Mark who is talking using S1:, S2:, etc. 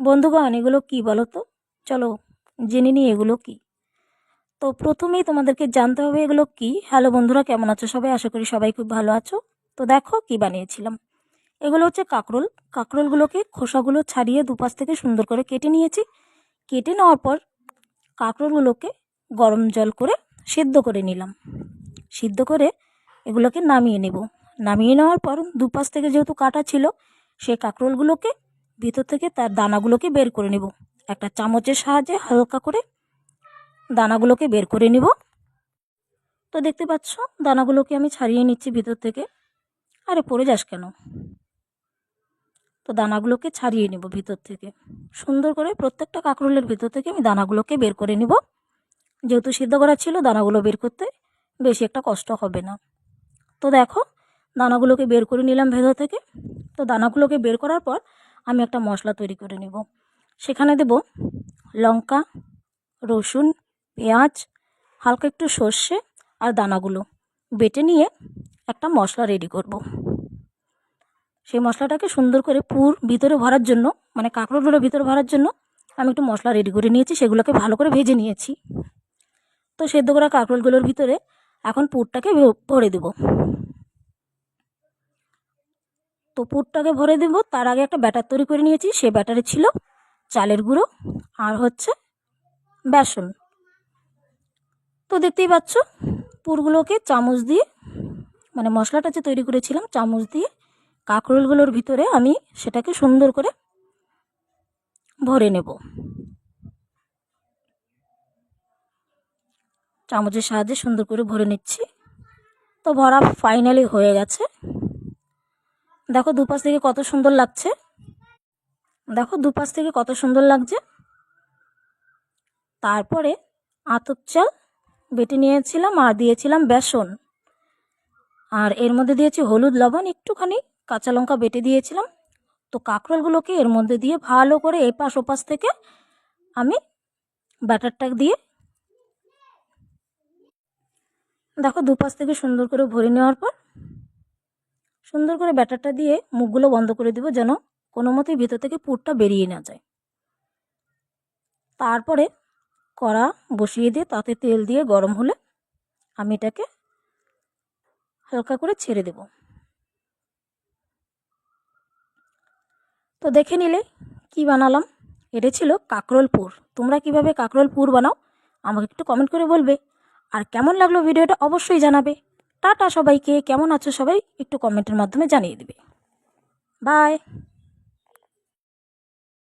S1: বন্ধুগণ, এগুলো কি বলো তো? চলো জেনে নিই এগুলো কি। তো প্রথমেই তোমাদেরকে জানতে হবে এগুলো কি। হ্যালো বন্ধুরা, কেমন আছো সবাই? আশা করি সবাই খুব ভালো আছো। তো দেখো কি বানিয়েছিলাম। এগুলো হচ্ছে কাঁকরোল। কাঁকরোলগুলোকে খোসাগুলো ছাড়িয়ে দুপাশ থেকে সুন্দর করে কেটে নিয়েছি। কেটে নেওয়ার পর কাঁকরোলগুলোকে গরম জল করে সিদ্ধ করে নিলাম। সিদ্ধ করে এগুলোকে নামিয়ে নেব। নামিয়ে নেওয়ার পর দুপাশ থেকে যেহেতু কাটা ছিল, সেই কাঁকরোলগুলোকে ভিতর থেকে তার দানাগুলোকে বের করে নেব। একটা চামচের সাহায্যে হালকা করে দানাগুলোকে বের করে নেব। তো দেখতে পাচ্ছ দানাগুলোকে আমি ছাড়িয়ে নিচ্ছি ভিতর থেকে। আরে পড়ে যাস কেন? তো দানাগুলোকে ছাড়িয়ে নেব ভিতর থেকে সুন্দর করে। প্রত্যেকটা কাঁকরোলের ভিতর থেকে আমি দানাগুলোকে বের করে নেব। যেহেতু সিদ্ধ করা ছিল, দানাগুলো বের করতে বেশি একটা কষ্ট হবে না। তো দেখো দানাগুলোকে বের করে নিলাম ভেতর থেকে। তো দানাগুলোকে বের করার পর আমি একটা মশলা তৈরি করে নেব। সেখানে দেব লঙ্কা, রসুন, পেঁয়াজ, হালকা একটু সর্ষে আর দানাগুলো বেটে নিয়ে একটা মশলা রেডি করব। সেই মশলাটাকে সুন্দর করে পুর ভিতরে ভরার জন্য, মানে কাঁকরোলগুলো ভিতরে ভরার জন্য আমি একটু মশলা রেডি করে নিয়েছি। সেগুলোকে ভালো করে ভেজে নিয়েছি। তো সেদ্ধ করা কাঁকরোলগুলোর ভিতরে এখন পুরটাকে ভরে দেব। তো পুরটাকে ভরে দেব তার আগে একটা ব্যাটার তৈরি করে নিয়েছি। সে ব্যাটারে ছিল চালের গুঁড়ো আর হচ্ছে বেসন। তো দেখতেই পাচ্ছ পুরগুলোকে চামচ দিয়ে, মানে মশলাটা যে তৈরি করেছিলাম চামচ দিয়ে কাঁকরোলগুলোর ভিতরে আমি সেটাকে সুন্দর করে ভরে নেব। চামচের সাহায্যে সুন্দর করে ভরে নিচ্ছি। তো ভরা ফাইনালি হয়ে গেছে। দেখো দুপাশ থেকে কত সুন্দর লাগছে। দেখো দুপাশ থেকে কত সুন্দর লাগছে। তারপরে আতপ চাল বেটে নিয়েছিলাম আর দিয়েছিলাম বেসন, আর এর মধ্যে দিয়েছি হলুদ, লবণ, একটুখানি কাঁচা লঙ্কা বেটে দিয়েছিলাম। তো কাঁকরোলগুলোকে এর মধ্যে দিয়ে ভালো করে এপাশ ওপাশ থেকে আমি ব্যাটারটা দিয়ে, দেখো দুপাশ থেকে সুন্দর করে ভরে নেওয়ার পর সুন্দর করে ব্যাটারটা দিয়ে মুখগুলো বন্ধ করে দেবো, যেন কোনো মতেই ভিতর থেকে পুরটা বেরিয়ে না যায়। তারপরে কড়া বসিয়ে দিয়ে তাতে তেল দিয়ে গরম হলে আমি এটাকে হালকা করে ছেড়ে দেব। তো দেখে নিলে কি বানালাম। এটা ছিল কাঁকরোল পুর। তোমরা কিভাবে কাঁকরোল পুর বানাও আমাকে একটু কমেন্ট করে বলবে। আর কেমন লাগলো ভিডিওটা অবশ্যই জানাবে। টাটা সবাইকে। কেমন আছো সবাই একটু কমেন্টের মাধ্যমে জানিয়ে দিবে। বাই।